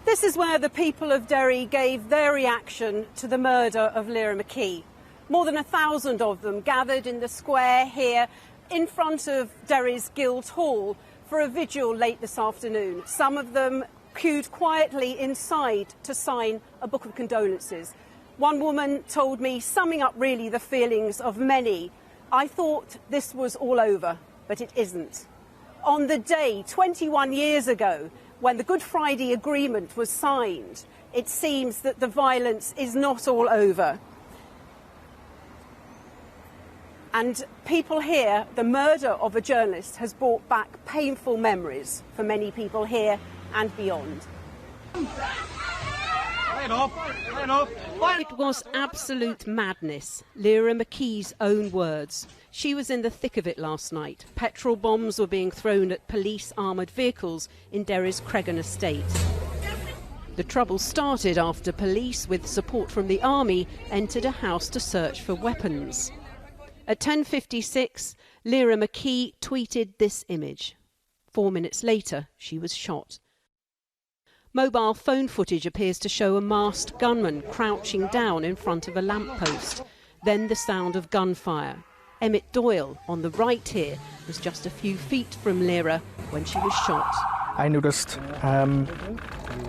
This is where the people of Derry gave their reaction to the murder of Lyra McKee. More than 1,000 of them gathered in the square here in front of Derry's Guildhall for a vigil late this afternoon. Some of them queued quietly inside to sign a book of condolences. One woman told me, summing up really the feelings of many, "I thought this was all over, but it isn't." On the day 21 years ago, when the Good Friday Agreement was signed, it seems that the violence is not all over. And people here, the murder of a journalist has brought back painful memories for many people here and beyond. It was absolute madness, Lyra McKee's own words. She was in the thick of it last night. Petrol bombs were being thrown at police armoured vehicles in Derry's Cregan estate. The trouble started after police, with support from the army, entered a house to search for weapons. At 10:56, Lyra McKee tweeted this image. 4 minutes later, she was shot. Mobile phone footage appears to show a masked gunman crouching down in front of a lamppost. Then the sound of gunfire. Emmett Doyle, on the right here, was just a few feet from Lyra when she was shot. I noticed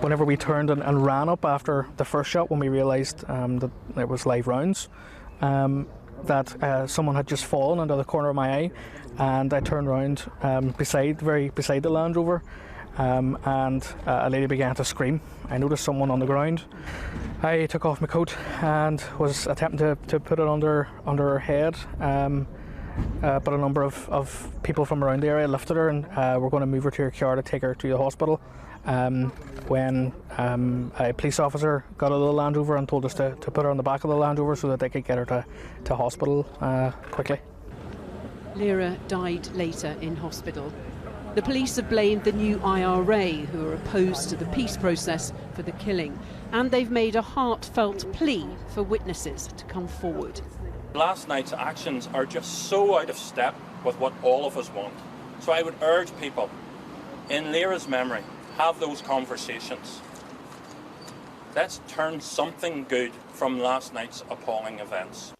whenever we turned and ran up after the first shot, when we realised that it was live rounds, that someone had just fallen under the corner of my eye, and I turned around beside the Land Rover, and a lady began to scream. I noticed someone on the ground. I took off my coat and was attempting to put it under her head, but a number of people from around the area lifted her, and were going to move her to her car to take her to the hospital. When a police officer got out of the Land Rover and told us to put her on the back of the Land Rover so that they could get her to hospital quickly. Lyra died later in hospital. The police have blamed the new IRA, who are opposed to the peace process, for the killing, and they've made a heartfelt plea for witnesses to come forward. Last night's actions are just so out of step with what all of us want. So I would urge people, in Lyra's memory, have those conversations. Let's turn something good from last night's appalling events.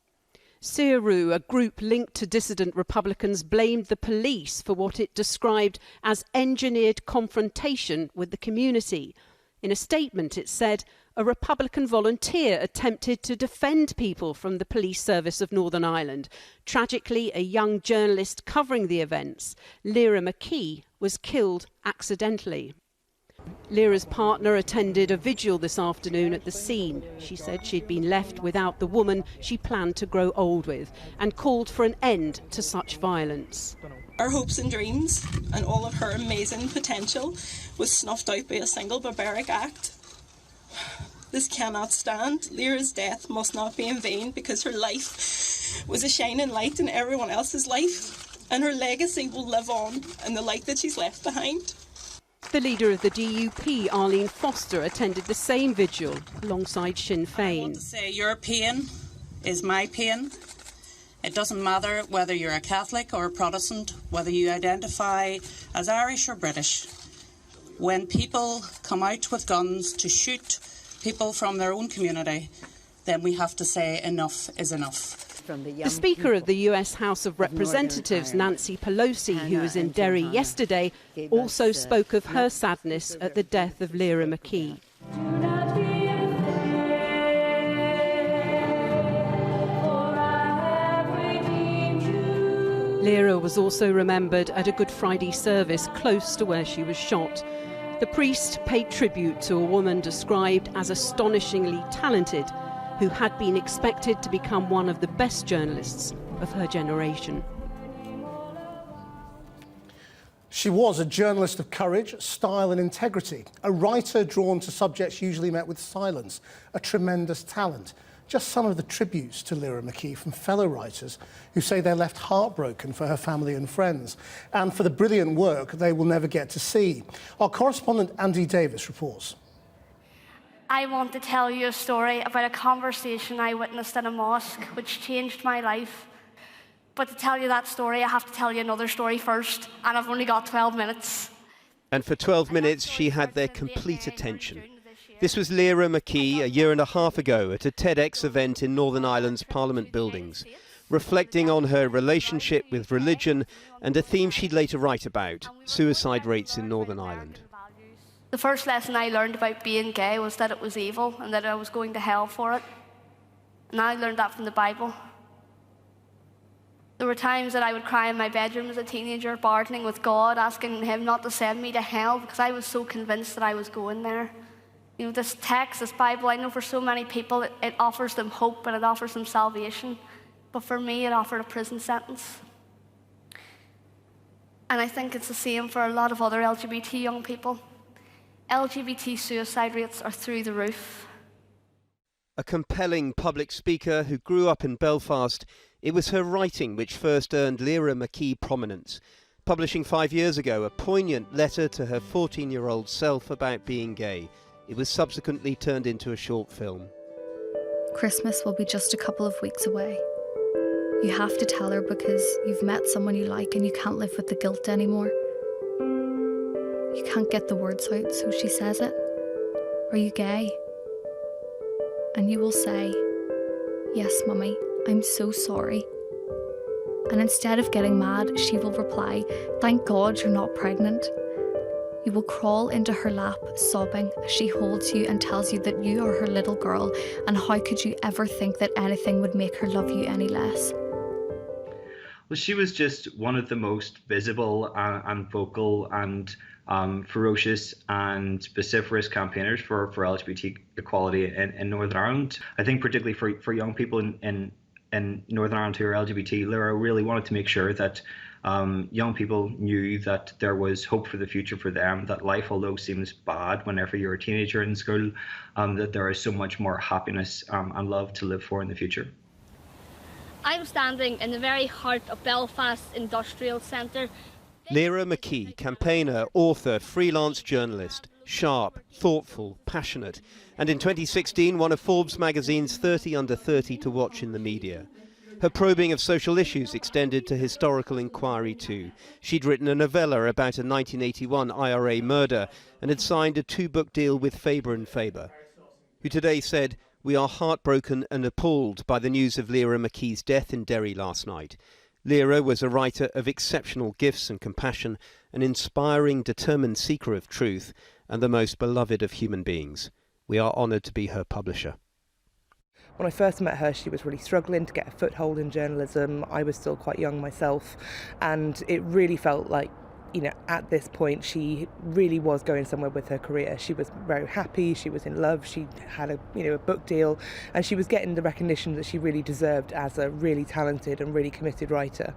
CRU, a group linked to dissident Republicans, blamed the police for what it described as engineered confrontation with the community. In a statement, it said a Republican volunteer attempted to defend people from the police service of Northern Ireland. Tragically, a young journalist covering the events, Lyra McKee, was killed accidentally. Lyra's partner attended a vigil this afternoon at the scene. She said she'd been left without the woman she planned to grow old with, and called for an end to such violence. Our hopes and dreams and all of her amazing potential was snuffed out by a single barbaric act. This cannot stand. Lyra's death must not be in vain, because her life was a shining light in everyone else's life, and her legacy will live on in the light that she's left behind. The leader of the DUP, Arlene Foster, attended the same vigil alongside Sinn Féin. I want to say your pain is my pain. It doesn't matter whether you're a Catholic or a Protestant, whether you identify as Irish or British. When people come out with guns to shoot people from their own community, then we have to say enough is enough. The Speaker of the US House of Representatives, Nancy Pelosi, who was in Derry yesterday, also spoke of her sadness at the death of Lyra McKee. Lyra was also remembered at a Good Friday service close to where she was shot. The priest paid tribute to a woman described as astonishingly talented, who had been expected to become one of the best journalists of her generation. She was a journalist of courage, style and integrity, a writer drawn to subjects usually met with silence, a tremendous talent. Just some of the tributes to Lyra McKee from fellow writers who say they're left heartbroken for her family and friends, and for the brilliant work they will never get to see. Our correspondent Andy Davis reports. I want to tell you a story about a conversation I witnessed in a mosque which changed my life. But to tell you that story, I have to tell you another story first, and I've only got 12 minutes. And for 12 minutes, she had their complete attention. This was Lyra McKee a year and a half ago at a TEDx event in Northern Ireland's Parliament buildings, reflecting on her relationship with religion and a theme she'd later write about, suicide rates in Northern Ireland. The first lesson I learned about being gay was that it was evil and that I was going to hell for it. And I learned that from the Bible. There were times that I would cry in my bedroom as a teenager, bargaining with God, asking him not to send me to hell because I was so convinced that I was going there. You know, this text, this Bible, I know for so many people it offers them hope and it offers them salvation. But for me, it offered a prison sentence. And I think it's the same for a lot of other LGBT young people. LGBT suicide rates are through the roof. A compelling public speaker who grew up in Belfast, it was her writing which first earned Lyra McKee prominence, publishing 5 years ago a poignant letter to her 14-year-old self about being gay. It was subsequently turned into a short film. Christmas will be just a couple of weeks away. You have to tell her because you've met someone you like and you can't live with the guilt anymore. You can't get the words out, so she says it. Are you gay? And you will say, yes, Mummy, I'm so sorry. And instead of getting mad, she will reply, thank God you're not pregnant. You will crawl into her lap, sobbing, as she holds you and tells you that you are her little girl, and how could you ever think that anything would make her love you any less? Well, she was just one of the most visible and vocal and ferocious and vociferous campaigners for LGBT equality in Northern Ireland. I think particularly for young people in Northern Ireland who are LGBT, Lyra really wanted to make sure that young people knew that there was hope for the future for them, that life, although seems bad whenever you're a teenager in school, that there is so much more happiness and love to live for in the future. I'm standing in the very heart of Belfast Industrial Centre. Lyra McKee, campaigner, author, freelance journalist, sharp, thoughtful, passionate, and in 2016 one of Forbes magazine's 30 under 30 to watch in the media. Her probing of social issues extended to historical inquiry too. She'd written a novella about a 1981 IRA murder and had signed a 2-book deal with Faber and Faber, who today said, "We are heartbroken and appalled by the news of Lyra McKee's death in Derry last night. Lyra was a writer of exceptional gifts and compassion, an inspiring, determined seeker of truth, and the most beloved of human beings. We are honoured to be her publisher." When I first met her, she was really struggling to get a foothold in journalism. I was still quite young myself, and it really felt like, you know, at this point she really was going somewhere with her career. She was very happy, she was in love, she had a book deal, and she was getting the recognition that she really deserved as a really talented and really committed writer.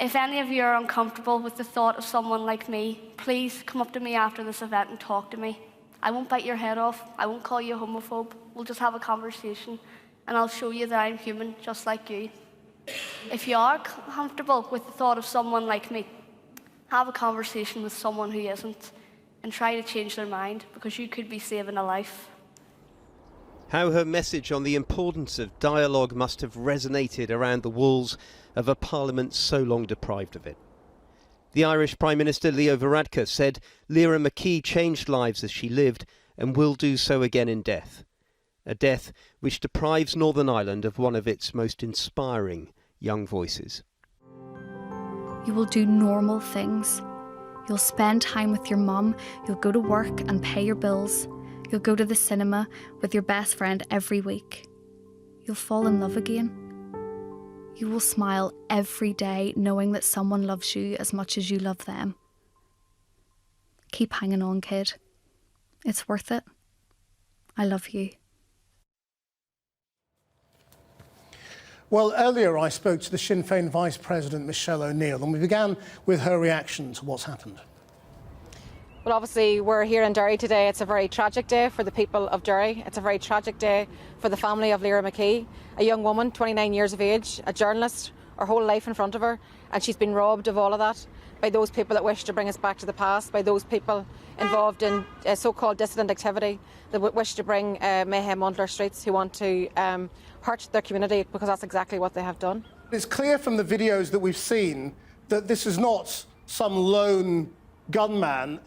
If any of you are uncomfortable with the thought of someone like me, please come up to me after this event and talk to me. I won't bite your head off, I won't call you a homophobe, we'll just have a conversation and I'll show you that I'm human just like you. If you are comfortable with the thought of someone like me, have a conversation with someone who isn't and try to change their mind, because you could be saving a life. How her message on the importance of dialogue must have resonated around the walls of a parliament so long deprived of it. The Irish Prime Minister Leo Varadkar said Lyra McKee changed lives as she lived and will do so again in death. A death which deprives Northern Ireland of one of its most inspiring young voices. You will do normal things. You'll spend time with your mum, you'll go to work and pay your bills, you'll go to the cinema with your best friend every week. You'll fall in love again. You will smile every day knowing that someone loves you as much as you love them. Keep hanging on, kid. It's worth it. I love you. Well, earlier I spoke to the Sinn Féin Vice President, Michelle ONeill, and we began with her reaction to what's happened. Well, obviously, we're here in Derry today. It's a very tragic day for the people of Derry. It's a very tragic day for the family of Lyra McKee, a young woman, 29 years of age, a journalist, her whole life in front of her, and she's been robbed of all of that by those people that wish to bring us back to the past, by those people involved in so-called dissident activity that wish to bring mayhem onto our streets, who want to hurt their community, because that's exactly what they have done. It's clear from the videos that we've seen that this is not some lone gunman.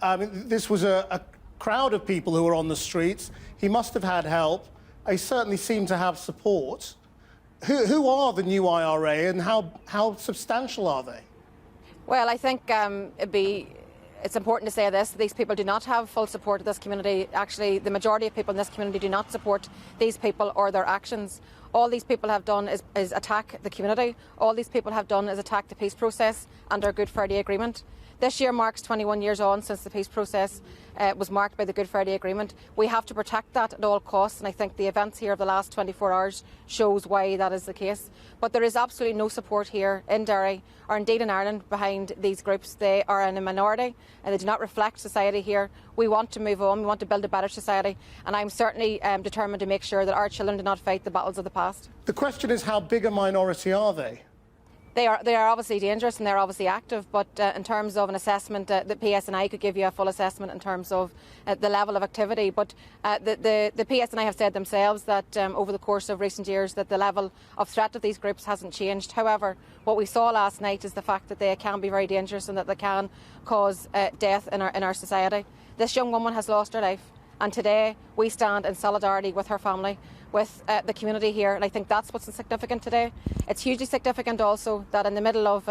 This was a crowd of people who were on the streets. He must have had help. He certainly seemed to have support. Who are the new IRA and how substantial are they? Well, I think it's important to say this. These people do not have full support of this community. Actually, the majority of people in this community do not support these people or their actions. All these people have done is attack the community. All these people have done is attack the peace process and our Good Friday Agreement. This year marks 21 years on since the peace process was marked by the Good Friday Agreement. We have to protect that at all costs, and I think the events here of the last 24 hours shows why that is the case. But there is absolutely no support here in Derry, or indeed in Ireland, behind these groups. They are in a minority and they do not reflect society here. We want to move on, we want to build a better society, and I'm certainly determined to make sure that our children do not fight the battles of the past. The question is, how big a minority are they? They are obviously dangerous and they're obviously active, but in terms of an assessment, the PSNI could give you a full assessment in terms of the level of activity. But the PSNI have said themselves that over the course of recent years that the level of threat of these groups hasn't changed. However, what we saw last night is the fact that they can be very dangerous and that they can cause death in our society. This young woman has lost her life, and today we stand in solidarity with her family, with the community here, and I think that's what's significant today. It's hugely significant also that in the middle of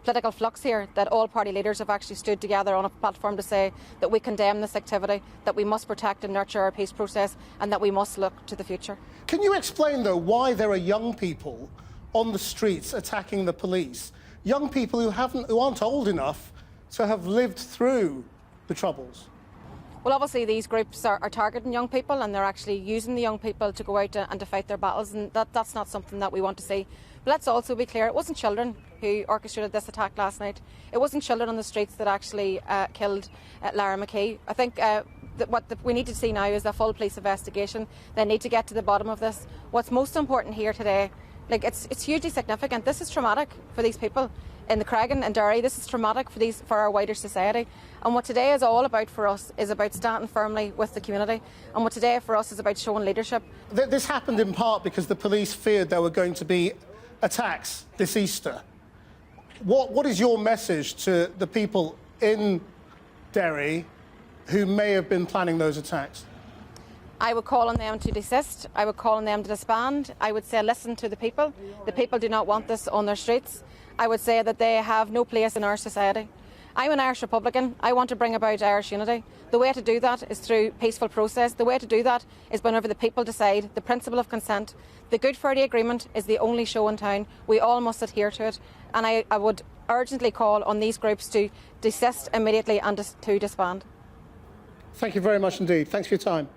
political flux here, that all party leaders have actually stood together on a platform to say that we condemn this activity, that we must protect and nurture our peace process, and that we must look to the future. Can you explain, though, why there are young people on the streets attacking the police? Young people who aren't old enough to have lived through the Troubles. Well, obviously these groups are targeting young people, and they're actually using the young people to go out and to fight their battles, and that's not something that we want to see. But let's also be clear, it wasn't children who orchestrated this attack last night. It wasn't children on the streets that actually killed Lyra McKee. I think what we need to see now is a full police investigation. They need to get to the bottom of this. What's most important here today, it's hugely significant. This is traumatic for these people in the Creggan and Derry. This is traumatic for our wider society. And what today is all about for us is about standing firmly with the community. And what today for us is about showing leadership. This happened in part because the police feared there were going to be attacks this Easter. What is your message to the people in Derry who may have been planning those attacks? I would call on them to desist. I would call on them to disband. I would say listen to the people. The people do not want this on their streets. I would say that they have no place in our society. I'm an Irish Republican. I want to bring about Irish unity. The way to do that is through peaceful process. The way to do that is whenever the people decide. The principle of consent. The Good Friday Agreement is the only show in town. We all must adhere to it. And I would urgently call on these groups to desist immediately and to disband. Thank you very much indeed. Thanks for your time.